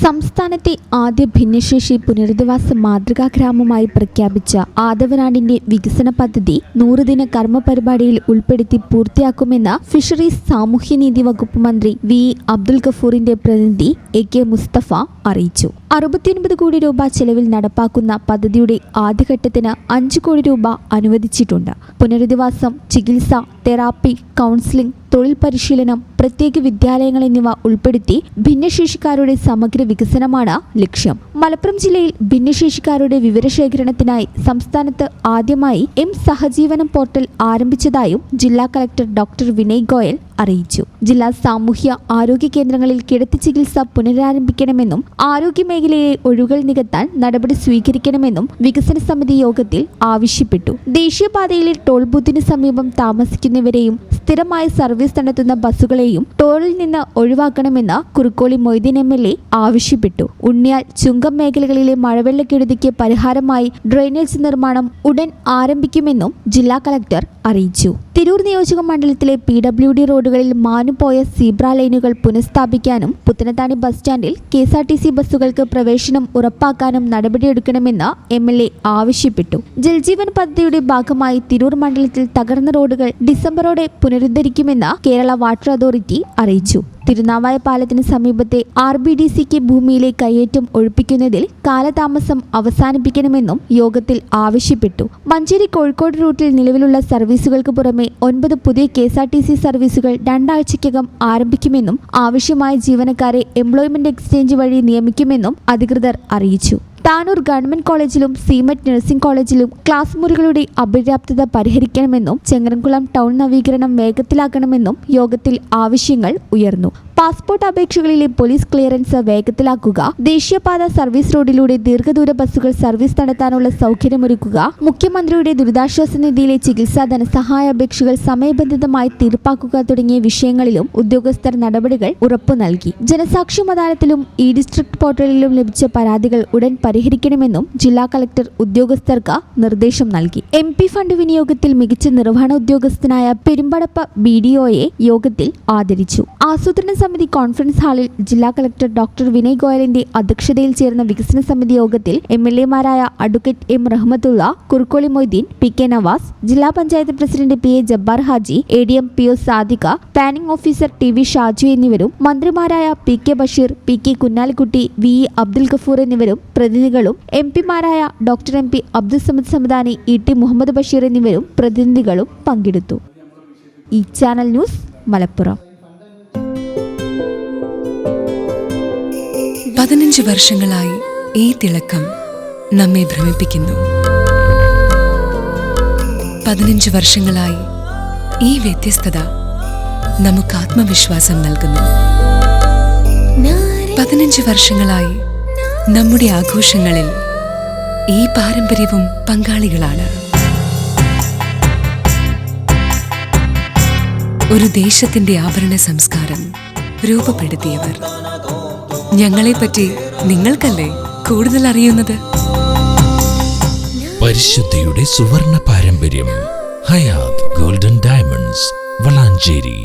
സംസ്ഥാനത്തെ ആദ്യ ഭിന്നശേഷി പുനരധിവാസ മാതൃകാ ഗ്രാമമായി പ്രഖ്യാപിച്ച ആദവനാടിന്റെ വികസന പദ്ധതി 100 ദിന കർമ്മ പരിപാടിയിൽ ഉൾപ്പെടുത്തി പൂർത്തിയാക്കുമെന്ന് ഫിഷറീസ് സാമൂഹ്യനീതി വകുപ്പ് മന്ത്രി വി അബ്ദുൽ ഗഫൂറിന്റെ പ്രതിനിധി എ.കെ. മുസ്തഫ അറിയിച്ചു. 69 കോടി രൂപ ചെലവിൽ നടപ്പാക്കുന്ന പദ്ധതിയുടെ ആദ്യഘട്ടത്തിന് 5 കോടി രൂപ അനുവദിച്ചിട്ടുണ്ട്. പുനരധിവാസം, ചികിത്സ, തെറാപ്പി, കൗൺസിലിംഗ്, തൊഴിൽ പരിശീലനം, പ്രത്യേക വിദ്യാലയങ്ങൾ എന്നിവ ഉൾപ്പെടുത്തി ഭിന്നശേഷിക്കാരുടെ സമഗ്ര വികസനമാണ് ലക്ഷ്യം. മലപ്പുറം ജില്ലയിൽ ഭിന്നശേഷിക്കാരുടെ വിവരശേഖരണത്തിനായി സംസ്ഥാനത്ത് ആദ്യമായി സഹജീവനം പോർട്ടൽ ആരംഭിച്ചതായും ജില്ലാ കളക്ടർ ഡോക്ടർ വിനയ് ഗോയൽ അറിയിച്ചു. ജില്ലാ സാമൂഹ്യ ആരോഗ്യ കേന്ദ്രങ്ങളിൽ കിടത്തി ചികിത്സ പുനരാരംഭിക്കണമെന്നും ആരോഗ്യ മേഖലയിലെ ഒഴിവുകൾ നികത്താൻ നടപടി സ്വീകരിക്കണമെന്നും വികസന സമിതി യോഗത്തിൽ ആവശ്യപ്പെട്ടു. ദേശീയപാതയിലെ ടോൾ ബൂത്തിന് സമീപം താമസിക്കുന്നവരെയും സ്ഥിരമായി സർവീസ് നടത്തുന്ന ബസ്സുകളെയും ടോളിൽ നിന്ന് ഒഴിവാക്കണമെന്ന് കുറുക്കോളി മൊയ്തീൻ MLA ആവശ്യപ്പെട്ടു. ഉണ്ണിയാൽ, ചുങ്കം മേഖലകളിലെ മഴവെള്ളക്കെടുതിക്ക് പരിഹാരമായി ഡ്രെയിനേജ് നിർമ്മാണം ഉടൻ ആരംഭിക്കുമെന്നും ജില്ലാ കളക്ടർ അറിയിച്ചു. തിരൂർ നിയോജക മണ്ഡലത്തിലെ PWD റോഡുകളിൽ മാനുപോയ സീബ്ര ലൈനുകൾ പുനഃസ്ഥാപിക്കാനും പുത്തനത്താണി ബസ് സ്റ്റാൻഡിൽ KSRTC ബസ്സുകൾക്ക് പ്രവേശനം ഉറപ്പാക്കാനും നടപടിയെടുക്കണമെന്ന് MLA ആവശ്യപ്പെട്ടു. ജൽജീവൻ പദ്ധതിയുടെ ഭാഗമായി തിരൂർ മണ്ഡലത്തിൽ തകർന്ന റോഡുകൾ ഡിസംബറോടെ പുനരുദ്ധരിക്കുമെന്ന് കേരള വാട്ടർ അതോറിറ്റി അറിയിച്ചു. തിരുനാവായ പാലത്തിന് സമീപത്തെ RBDCക്ക് ഭൂമിയിലെ കയ്യേറ്റം ഒഴിപ്പിക്കുന്നതിൽ കാലതാമസം അവസാനിപ്പിക്കണമെന്നും യോഗത്തിൽ ആവശ്യപ്പെട്ടു. മഞ്ചേരി കോഴിക്കോട് റൂട്ടിൽ നിലവിലുള്ള സർവീസുകൾക്ക് പുറമെ 9 പുതിയ KSRTC സർവീസുകൾ 2 ആഴ്ചയ്ക്കകം ആരംഭിക്കുമെന്നും ആവശ്യമായ ജീവനക്കാരെ എംപ്ലോയ്മെന്റ് എക്സ്ചേഞ്ച് വഴി നിയമിക്കുമെന്നും അധികൃതർ അറിയിച്ചു. താനൂർ ഗവൺമെന്റ് കോളേജിലും സീമെറ്റ് നഴ്സിംഗ് കോളേജിലും ക്ലാസ് മുറികളുടെ അപര്യാപ്തത പരിഹരിക്കണമെന്നും ചെങ്ങരംകുളം ടൗൺ നവീകരണം വേഗത്തിലാക്കണമെന്നും യോഗത്തിൽ ആവശ്യങ്ങൾ ഉയർന്നു. പാസ്പോർട്ട് അപേക്ഷകളിലെ പോലീസ് ക്ലിയറൻസ് വേഗത്തിലാക്കുക, ദേശീയപാത സർവീസ് റോഡിലൂടെ ദീർഘദൂര ബസ്സുകൾ സർവീസ് നടത്താനുള്ള സൗകര്യമൊരുക്കുക, മുഖ്യമന്ത്രിയുടെ ദുരിതാശ്വാസ നിധിയിലെ ചികിത്സാ ധനസഹായ അപേക്ഷകൾ സമയബന്ധിതമായി തീർപ്പാക്കുക തുടങ്ങിയ വിഷയങ്ങളിലും ഉദ്യോഗസ്ഥർ നടപടികൾ ഉറപ്പു നൽകി. ജനസാക്ഷി അദാലത്തിലും ഡിസ്ട്രിക്ട് പോർട്ടലിലും ലഭിച്ച പരാതികൾ ഉടൻ പരിഹരിക്കണമെന്നും ജില്ലാ കളക്ടർ ഉദ്യോഗസ്ഥർക്ക് നിർദ്ദേശം നൽകി. MP ഫണ്ട് വിനിയോഗത്തിൽ മികച്ച നിർവഹണ ഉദ്യോഗസ്ഥനായ പെരുമ്പടപ്പ BDOയെ യോഗത്തിൽ ആദരിച്ചു. ആസൂത്രണ സമിതി കോൺഫറൻസ് ഹാളിൽ ജില്ലാ കളക്ടർ ഡോക്ടർ വിനയ് ഗോയലിന്റെ അധ്യക്ഷതയിൽ ചേർന്ന വികസന സമിതി യോഗത്തിൽ MLAമാരായ advocate M Rahmathulla, Kurukkoli Moideen, PK Navas, ജില്ലാ panchayat president PA Jabbar Haji, ADM PO Sadiqa, planning officer TV Shaju എന്നിവരും മന്ത്രിമാരായ PK Basheer, PK Kunhalikutty, VE Abdul Gafoor എന്നിവരും പ്രതിനിധികളും MPമാരായ doctor MP Abdul Samad Samadani, ET Muhammad Basheer എന്നിവരും പ്രതിനിധികളും പങ്കെടുത്തു. ഈ ചാനൽ ന്യൂസ്, മലപ്പുറം. 15 വർഷങ്ങളായി ഈ തിളക്കം നമ്മെ ഭ്രമിപ്പിക്കുന്നു. 15 വർഷങ്ങളായി ഈ വ്യത്യസ്തത നമുക്ക് ആത്മവിശ്വാസം നൽകുന്നു. 15 വർഷങ്ങളായി നമ്മുടെ ആഘോഷങ്ങളിൽ ഈ പാരമ്പര്യവും പങ്കാളികളാണ്. ഒരു ദേശത്തിന്റെ ആഭരണ സംസ്കാരം രൂപപ്പെടുത്തിയവർ. ഞങ്ങളെപ്പറ്റി നിങ്ങൾക്കല്ലേ കൂടുതൽ അറിയുന്നത്? പരിശുദ്ധിയുടെ സുവർണ പാരമ്പര്യം. Hayath golden diamonds, Valanchery.